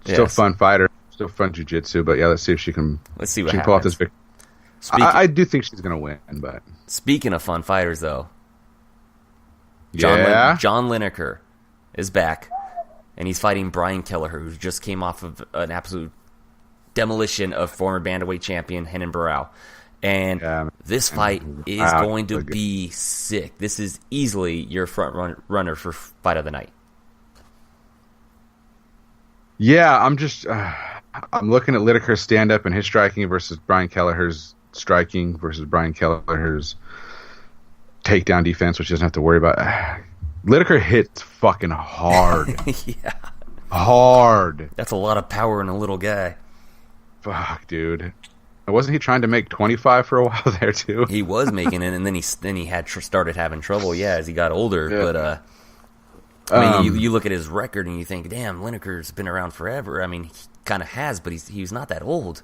Still fun fighter, still fun jiu-jitsu, but yeah, let's see if she can. Let's see what happens. Pull off this victory. I do think she's gonna win, but speaking of fun fighters, though, John Lineker is back. And he's fighting Brian Kelleher, who just came off of an absolute demolition of former bantamweight champion Renan Barão. And this fight is going to be sick. This is easily your front runner for fight of the night. Yeah, I'm looking at Lineker's stand-up and his striking versus Brian Kelleher's striking versus Brian Kelleher's takedown defense, which he doesn't have to worry about. Lineker hits fucking hard. Yeah. Hard. That's a lot of power in a little guy. Fuck, dude. Wasn't he trying to make 25 for a while there, too? He was making it, and then he started having trouble, as he got older. Yeah. But, I mean, you look at his record, and you think, damn, Lineker's been around forever. I mean, he kind of has, but he's not that old.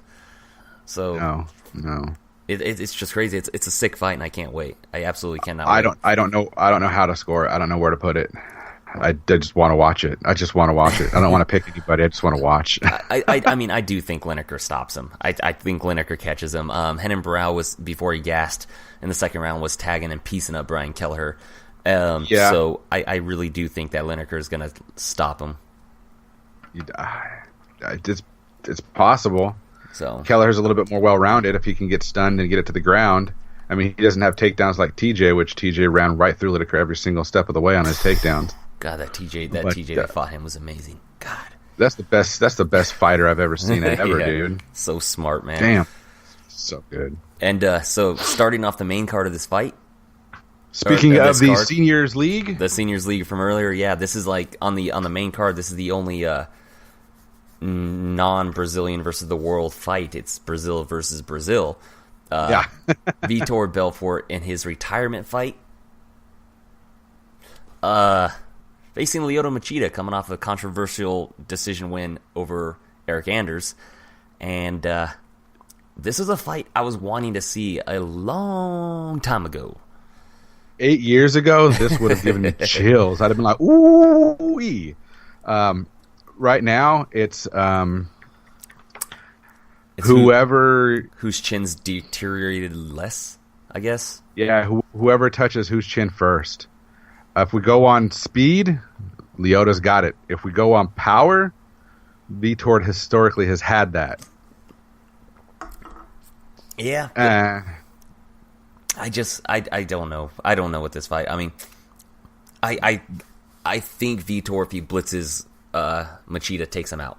So No. It's just crazy. It's a sick fight, and I can't wait. I absolutely cannot. I don't know how to score it. I don't know where to put it. I just want to watch it. I don't want to pick anybody. I just want to watch. I mean, I do think Lineker stops him. I think Lineker catches him. Renan Barão was, before he gassed in the second round, was tagging and piecing up Brian Kelleher. So I really do think that Lineker is going to stop him. It's possible. So Kelleher's a little bit more well-rounded if he can get stunned and get it to the ground. I mean, he doesn't have takedowns like TJ, which TJ ran right through Lineker every single step of the way on his takedowns. God, that TJ that fought him was amazing. God, that's the best fighter I've ever seen ever, dude. So smart, man. Damn, so good. And so starting off the main card of this fight. Speaking of the Seniors League, the Seniors League from earlier, this is like on the main card. This is the only non-Brazilian versus the world fight. It's Brazil versus Brazil. Vitor Belfort in his retirement fight, facing Lyoto Machida, coming off a controversial decision win over Eric Anders. And this is a fight I was wanting to see a long time ago. 8 years ago, this would have given me chills. I'd have been like, ooh-wee. Right now, it's whoever whose chin's deteriorated less, I guess. Yeah, whoever touches whose chin first. If we go on speed, Lyoto's got it. If we go on power, Vitor historically has had that. Yeah. I don't know. I don't know what this fight. I mean, I think Vitor, if he blitzes Machida, takes him out.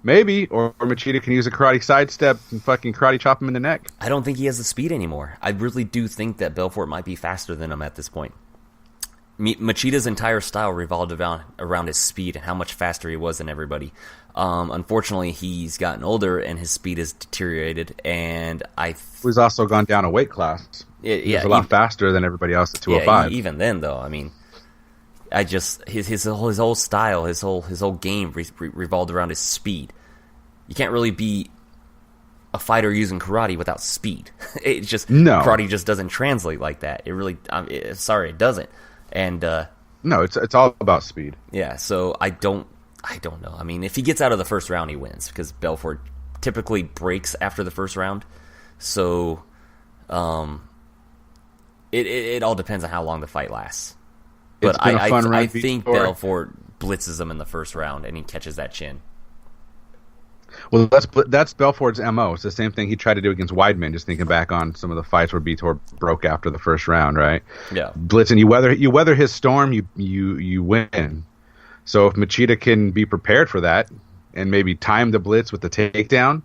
Maybe, or Machida can use a karate sidestep and fucking karate chop him in the neck. I don't think he has the speed anymore. I really do think that Belfort might be faster than him at this point. Machida's entire style revolved around his speed and how much faster he was than everybody. Unfortunately, he's gotten older and his speed has deteriorated. And he's also gone down a weight class. He's a lot faster than everybody else at 205. Yeah, even then, though, I mean, his whole style, his whole game revolved around his speed. You can't really be a fighter using karate without speed. Karate just doesn't translate like that. It really, it doesn't. And no, it's all about speed. Yeah, so I don't know. I mean, if he gets out of the first round, he wins because Belfort typically breaks after the first round. So It all depends on how long the fight lasts. But It's been a fun I run, think Fedor. Belfort blitzes him in the first round, and he catches that chin. Well, that's Belfort's MO. It's the same thing he tried to do against Weidman. Just thinking back on some of the fights where Vitor broke after the first round, right? Yeah. Blitzing, you weather his storm, you win. So if Machida can be prepared for that and maybe time the blitz with the takedown,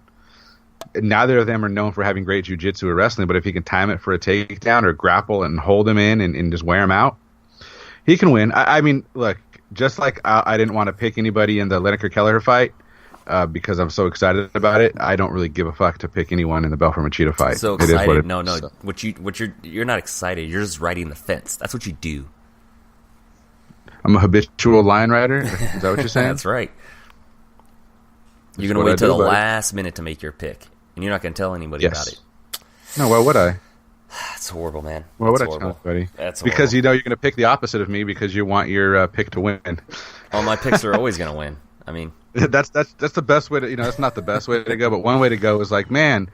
neither of them are known for having great jiu-jitsu or wrestling, but if he can time it for a takedown or grapple and hold him in and just wear him out, he can win. I mean, look, just like I didn't want to pick anybody in the Lineker-Kelleher fight because I'm so excited about it, I don't really give a fuck to pick anyone in the Belfort-Machida fight. So It is excited. what it No. is, so. You're not excited. You're just riding the fence. That's what you do. I'm a habitual line rider. Is that what you're saying? That's right. You're That's going to what wait I till do, the buddy. last minute to make your pick, and you're not going to tell anybody about it. No, why would I? That's horrible, man. Why would That's I tell horrible. anybody? That's because horrible. you know you're going to pick the opposite of me because you want your pick to win. All my picks are always going to win. I mean, That's the best way to, that's not the best way to go, but one way to go is like, man,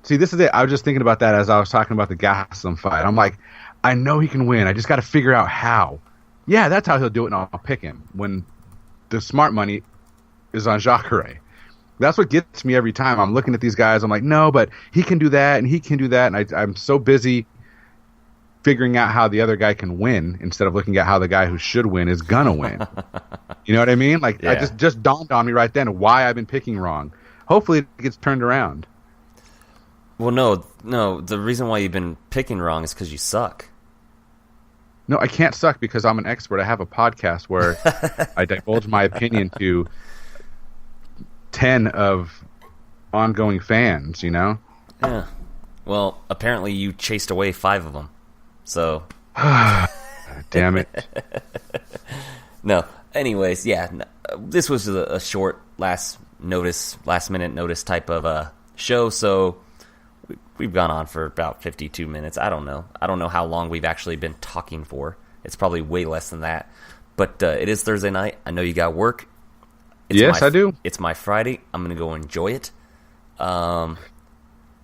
see, this is it. I was just thinking about that as I was talking about the Gastelum fight. I'm like, I know he can win. I just got to figure out how. Yeah, that's how he'll do it, and I'll pick him when the smart money is on Jacare. That's what gets me every time. I'm looking at these guys. I'm like, no, but he can do that, and he can do that, and I'm so busy figuring out how the other guy can win instead of looking at how the guy who should win is gonna win. You know what I mean? Like, Yeah. I just dawned on me right then why I've been picking wrong. Hopefully it gets turned around. well, no. The reason why you've been picking wrong is because you suck. No, I can't suck because I'm an expert. I have a podcast where I divulge my opinion to 10 of ongoing fans, you know? Yeah. Well, apparently you chased away 5 of them. So, Damn it. no. Anyways, yeah. This was a short last minute notice type of show. So we've gone on for about 52 minutes. I don't know how long we've actually been talking for. It's probably way less than that. But it is Thursday night. I know you got work. Yes, I do. It's my Friday. I'm going to go enjoy it.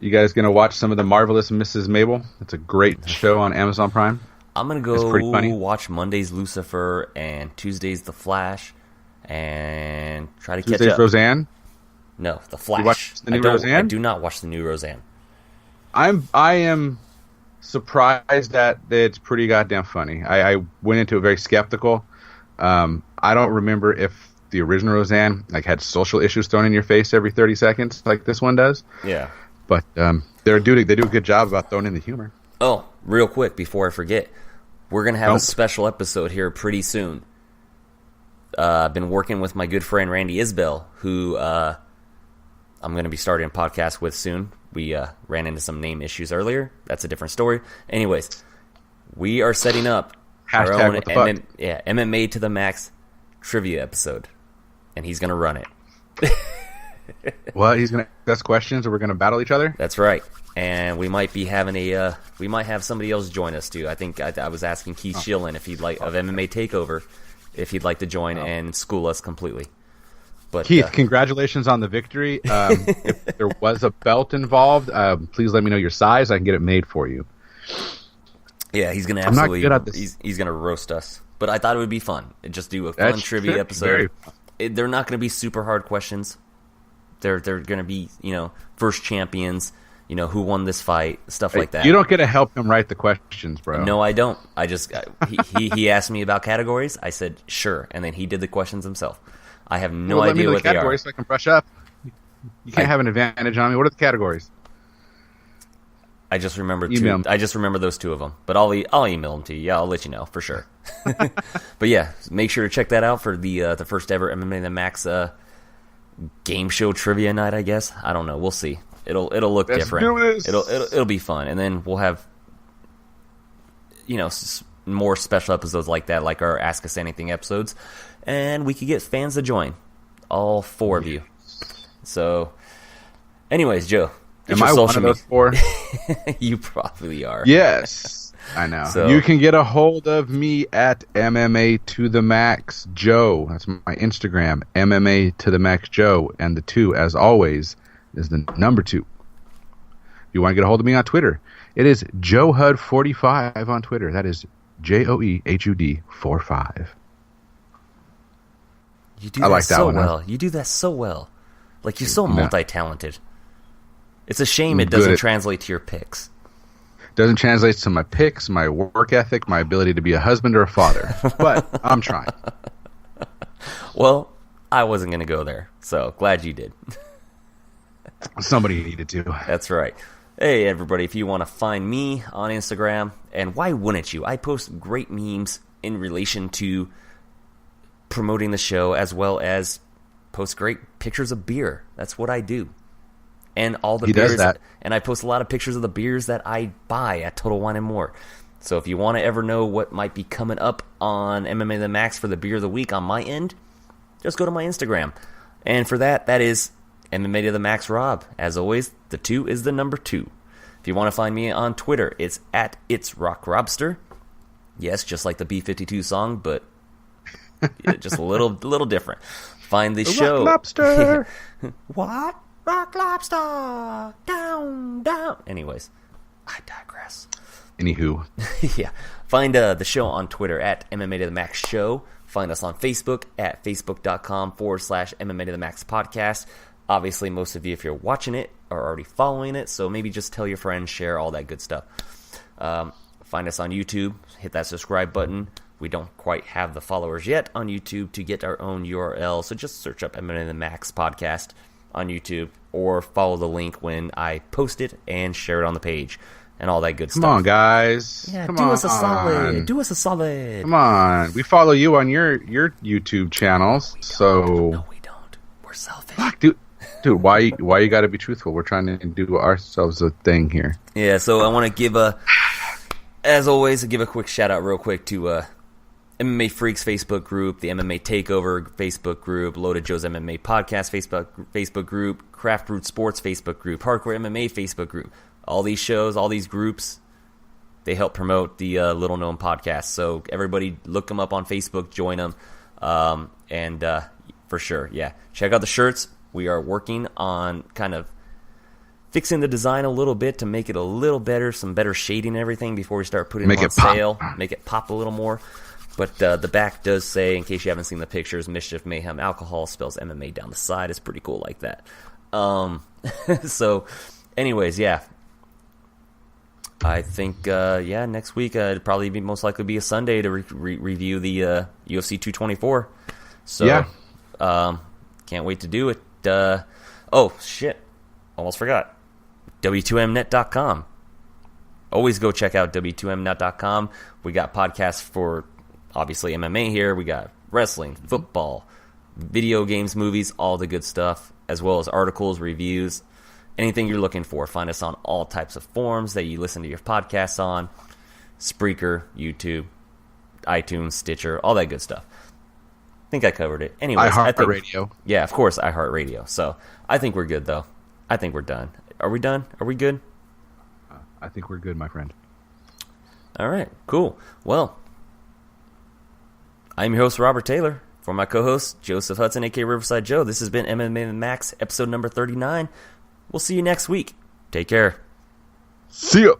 You guys going to watch some of The Marvelous Mrs. Mabel? It's a great show on Amazon Prime. I'm going to It's pretty funny. go watch Monday's Lucifer and Tuesday's The Flash and try to Tuesday's catch up. Roseanne. No, The Flash. watch the new I Roseanne? do not watch the new Roseanne. I am surprised that it's pretty goddamn funny. I went into it very skeptical. I don't remember if the original Roseanne had social issues thrown in your face every 30 seconds like this one does. Yeah. But they do a good job about throwing in the humor. Oh, real quick before I forget, we're going to have a Don't. special episode here pretty soon. I've been working with my good friend Randy Isbell, who I'm going to be starting a podcast with soon. We ran into some name issues earlier. That's a different story. Anyways, we are setting up our Hashtag own what the fuck. MMA to the max trivia episode, and he's going to run it. What? He's going to ask us questions, or we're going to battle each other? That's right. And we might be having we might have somebody else join us too. I think I was asking Keith Schillen if he'd like of MMA Takeover, if he'd like to join and school us completely. But Keith, congratulations on the victory. If there was a belt involved, please let me know your size. I can get it made for you. yeah, he's gonna I'm not absolutely good at this. he's gonna roast us. But I thought it would be fun. Just do a fun That's trivia very episode. fun. They're not gonna be super hard questions. They're gonna be first champions. Who won this fight, stuff like that. You don't get to help him write the questions, bro. No, I don't. I just he asked me about categories. I said sure, and then he did the questions himself. I have no Well, let me idea know what the they are. categories so I can brush up. You can't have an advantage on me. What are the categories? I just remember Email 'em. I just remember those 2 of them, but I'll email them to you. Yeah, I'll let you know for sure. But yeah, make sure to check that out for the first ever MMA the Max game show trivia night. I guess I don't know. We'll see. It'll look Let's different. do this. It'll be fun, and then we'll have more special episodes like that, like our Ask Us Anything episodes, and we could get fans to join, all 4 of you. So, anyways, Joe, get Am your I one social of those 4? You probably are. Yes, I know. So- You can get a hold of me at MMA to the Max Joe. That's my Instagram, MMA to the Max Joe, and the 2, as always, is the number 2. you want to get a hold of me on Twitter, it is JoeHud45 on Twitter. That is JoeHud45. You do that so well. You do that so well. Like, you're so multi-talented. It's a shame it doesn't translate to your picks. Doesn't translate to my picks, my work ethic, my ability to be a husband or a father. But I'm trying. Well, I wasn't going to go there, so glad you did. Somebody needed to. That's right. Hey, everybody, if you want to find me on Instagram, and why wouldn't you? I post great memes in relation to promoting the show, as well as post great pictures of beer. That's what I do. And all the beers, does that. And I post a lot of pictures of the beers that I buy at Total Wine and More. So if you want to ever know what might be coming up on MMA The Max for the beer of the week on my end, just go to my Instagram. And for that is MMA to the Max Rob. As always, the 2 is the number 2. If you want to find me on Twitter, it's at It's Rock Robster. Yes, just like the B-52 song, but just a little different. Find the show. Rock Lobster. What? Rock Lobster. Down. Anyways, I digress. Anywho. Yeah. Find the show on Twitter at MMA to the Max Show. Find us on Facebook at facebook.com/MMA to the Max Podcast. Obviously, most of you, if you're watching it, are already following it, so maybe just tell your friends, share, all that good stuff. Find us on YouTube. Hit that subscribe button. We don't quite have the followers yet on YouTube to get our own URL, so just search up MMA the Max Podcast on YouTube, or follow the link when I post it and share it on the page, and all that good stuff. Come on, guys. Yeah, Come do on. us a solid. Do us a solid. Come on. We follow you on your YouTube channels, so... No, we don't. We're selfish. Fuck, dude, why you got to be truthful? We're trying to do ourselves a thing here. Yeah, so I want to as always, give a quick shout-out real quick to MMA Freaks Facebook group, the MMA Takeover Facebook group, Loaded Joe's MMA Podcast Facebook group, Craft Root Sports Facebook group, Hardcore MMA Facebook group. All these shows, all these groups, they help promote the little-known podcast. So everybody look them up on Facebook, join them, and for sure, yeah. Check out the shirts. We are working on kind of fixing the design a little bit to make it a little better, some better shading and everything before we start putting them on sale. Make it pop a little more. But the back does say, in case you haven't seen the pictures, Mischief Mayhem Alcohol spells MMA down the side. It's pretty cool like that. So, anyways, yeah. I think, next week it'd probably most likely be a Sunday to review the UFC 224. So, yeah. Can't wait to do it. Oh, shit. Almost forgot. W2Mnet.com. Always go check out W2Mnet.com. We got podcasts for, obviously, MMA here. We got wrestling, football, video games, movies, all the good stuff, as well as articles, reviews, anything you're looking for. Find us on all types of forums that you listen to your podcasts on. Spreaker, YouTube, iTunes, Stitcher, all that good stuff. I think I covered it. Anyways, iHeartRadio. Yeah, of course, iHeartRadio. So I think we're good, though. I think we're done. Are we done? Are we good? I think we're good, my friend. All right, cool. Well, I'm your host, Robert Taylor. For my co-host, Joseph Hudson, a.k.a. Riverside Joe, this has been MMA Max, episode number 39. We'll see you next week. Take care. See ya.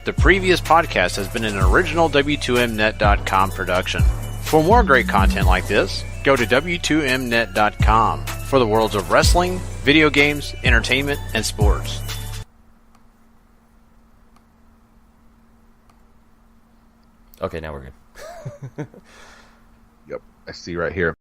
The previous podcast has been an original W2Mnet.com production. For more great content like this, go to W2Mnet.com for the worlds of wrestling, video games, entertainment, and sports. Okay, now we're good. Yep, I see right here.